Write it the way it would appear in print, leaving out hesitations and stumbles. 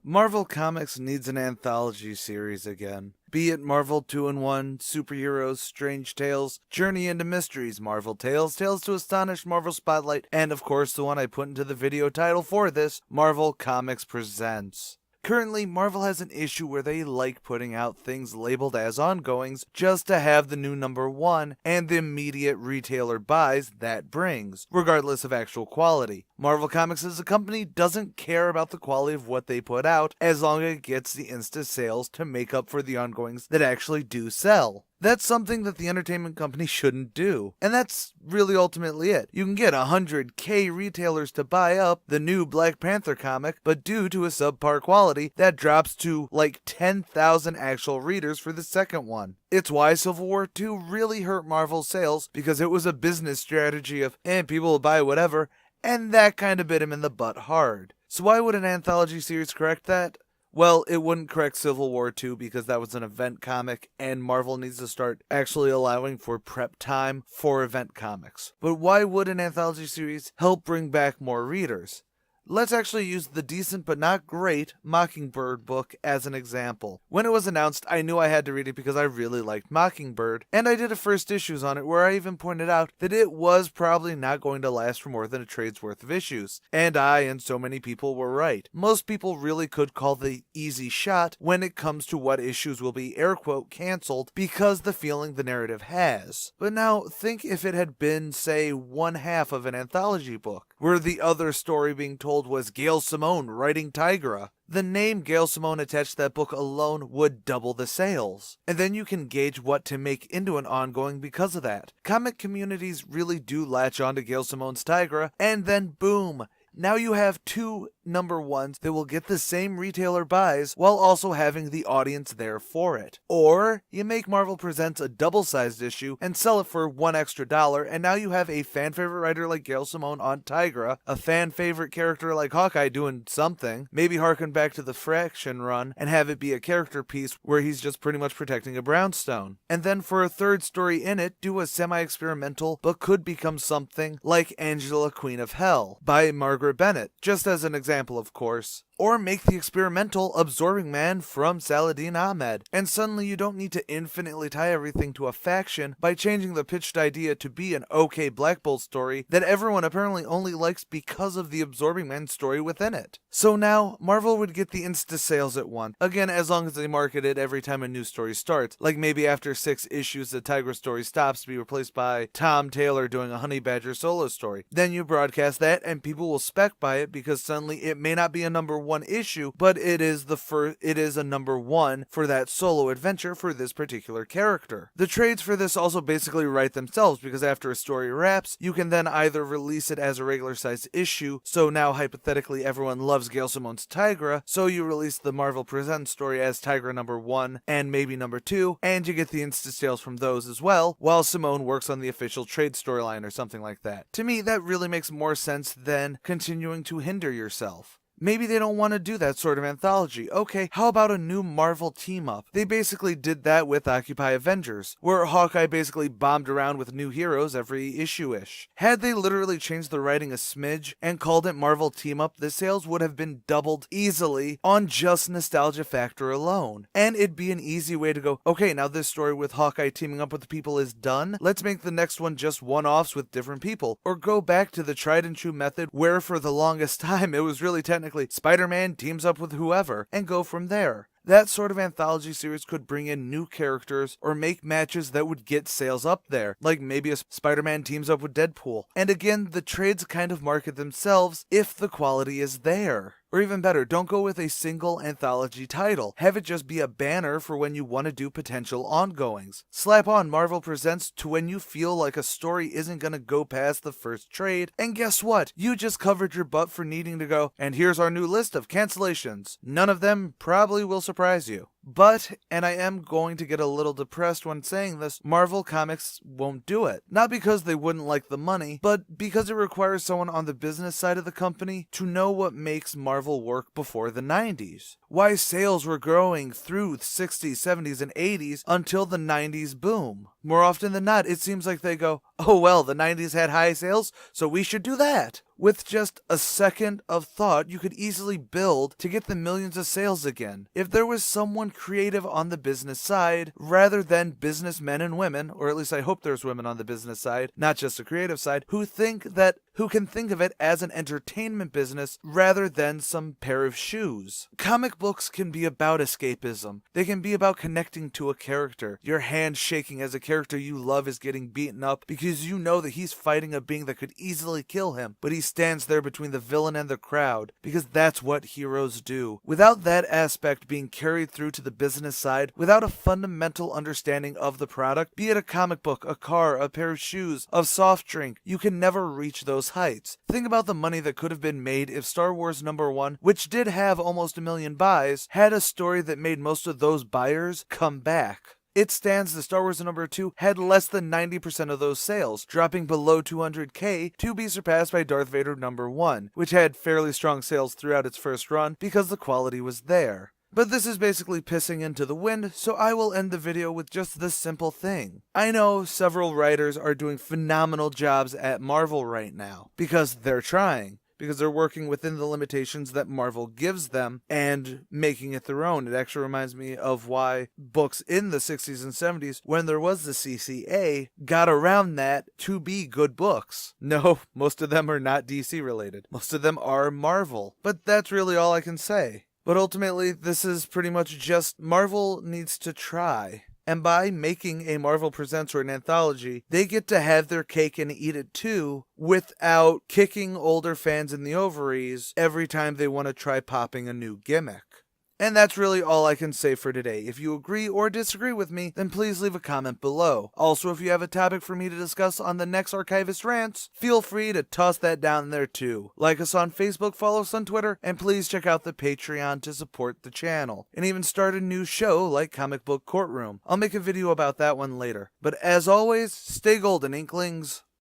Marvel Comics needs an anthology series again. Be it Marvel 2-in-1, Superheroes, Strange Tales, Journey into Mysteries, Marvel Tales, Tales to Astonish, Marvel Spotlight, and of course the one I put into the video title for this, Marvel Comics Presents. Currently, Marvel has an issue where they like putting out things labeled as ongoings just to have the new number 1 and the immediate retailer buys that brings, regardless of actual quality. Marvel Comics as a company doesn't care about the quality of what they put out as long as it gets the insta sales to make up for the ongoings that actually do sell. That's something that the entertainment company shouldn't do. And that's really ultimately it. You can get 100,000 retailers to buy up the new Black Panther comic, but due to a subpar quality, that drops to like 10,000 actual readers for the second one. It's why Civil War 2 really hurt Marvel's sales, because it was a business strategy of, people will buy whatever, and that kind of bit him in the butt hard. So why would an anthology series correct that? Well, it wouldn't correct Civil War 2 because that was an event comic, and Marvel needs to start actually allowing for prep time for event comics. But why would an anthology series help bring back more readers? Let's actually use the decent but not great Mockingbird book as an example. When it was announced, I knew I had to read it because I really liked Mockingbird, and I did a first issues on it where I even pointed out that it was probably not going to last for more than a trade's worth of issues. And I and so many people were right. Most people really could call the easy shot when it comes to what issues will be air quote cancelled because the feeling the narrative has. But now think if it had been, say, one half of an anthology book, where the other story being told was Gail Simone writing Tigra. The name Gail Simone attached to that book alone would double the sales. And then you can gauge what to make into an ongoing because of that. Comic communities really do latch on to Gail Simone's Tigra, and then boom! Now you have two number ones that will get the same retailer buys while also having the audience there for it. Or you make Marvel Presents a double-sized issue and sell it for $1 extra, and now you have a fan-favorite writer like Gail Simone on Tigra, a fan-favorite character like Hawkeye doing something, maybe harken back to the Fraction run and have it be a character piece where he's just pretty much protecting a brownstone. And then for a third story in it, do a semi-experimental but could become something like Angela Queen of Hell by Margaret Bennett, just as an example, of course. Or make the experimental Absorbing Man from Saladin Ahmed, and suddenly you don't need to infinitely tie everything to a faction by changing the pitched idea to be an okay Black Bolt story that everyone apparently only likes because of the Absorbing Man story within it. So now, Marvel would get the insta sales it wants, again as long as they market it every time a new story starts, like maybe after 6 issues the Tigra story stops to be replaced by Tom Taylor doing a Honey Badger solo story. Then you broadcast that and people will spec by it because suddenly it may not be a number 1 issue, but it is a number 1 for that solo adventure for this particular character. The trades for this also basically write themselves because after a story wraps, you can then either release it as a regular sized issue, so now hypothetically everyone loves Gail Simone's Tigra, so you release the Marvel Presents story as Tigra number 1 and maybe number 2, and you get the insta sales from those as well, while Simone works on the official trade storyline or something like that. To me, that really makes more sense than continuing to hinder yourself. Maybe they don't want to do that sort of anthology. Okay, how about a new Marvel team-up? They basically did that with Occupy Avengers, where Hawkeye basically bombed around with new heroes every issue-ish. Had they literally changed the writing a smidge and called it Marvel Team-Up, the sales would have been doubled easily on just nostalgia factor alone. And it'd be an easy way to go, okay, now this story with Hawkeye teaming up with the people is done. Let's make the next one just one-offs with different people. Or go back to the tried and true method where for the longest time it was really technically Spider-Man teams up with whoever, and go from there. That sort of anthology series could bring in new characters or make matches that would get sales up there, like maybe a Spider-Man teams up with Deadpool. And again, the trades kind of market themselves if the quality is there. Or even better, don't go with a single anthology title. Have it just be a banner for when you want to do potential ongoings. Slap on Marvel Presents to when you feel like a story isn't going to go past the first trade, and guess what? You just covered your butt for needing to go, and here's our new list of cancellations. None of them probably will surprise you. But, and I am going to get a little depressed when saying this, Marvel Comics won't do it. Not because they wouldn't like the money, but because it requires someone on the business side of the company to know what makes Marvel work before the 90s. why sales were growing through the 60s, 70s, and 80s until the 90s boom. More often than not, it seems like they go, oh well, the 90s had high sales, so we should do that. With just a second of thought, you could easily build to get the millions of sales again. If there was someone creative on the business side, rather than businessmen and women, or at least I hope there's women on the business side, not just the creative side, who can think of it as an entertainment business rather than some pair of shoes. Comic books can be about escapism. They can be about connecting to a character. Your hand shaking as a character you love is getting beaten up because you know that he's fighting a being that could easily kill him, but he stands there between the villain and the crowd, because that's what heroes do. Without that aspect being carried through to the business side, without a fundamental understanding of the product, be it a comic book, a car, a pair of shoes, a soft drink, you can never reach those heights. Think about the money that could have been made if Star Wars #1, which did have almost 1 million buys, had a story that made most of those buyers come back. It stands that Star Wars #2 had less than 90% of those sales, dropping below 200K to be surpassed by Darth Vader #1, which had fairly strong sales throughout its first run because the quality was there. But this is basically pissing into the wind, so I will end the video with just this simple thing. I know several writers are doing phenomenal jobs at Marvel right now, because they're trying. Because they're working within the limitations that Marvel gives them and making it their own. It actually reminds me of why books in the 60s and 70s, when there was the CCA, got around that to be good books. No, most of them are not DC related. Most of them are Marvel. But that's really all I can say. But ultimately, this is pretty much just Marvel needs to try. And by making a Marvel Presents or an anthology, they get to have their cake and eat it too, without kicking older fans in the ovaries every time they want to try popping a new gimmick. And that's really all I can say for today. If you agree or disagree with me, then please leave a comment below. Also, if you have a topic for me to discuss on the next Archivist Rants, feel free to toss that down there too. Like us on Facebook, follow us on Twitter, and please check out the Patreon to support the channel. And even start a new show like Comic Book Courtroom. I'll make a video about that one later. But as always, stay golden, Inklings.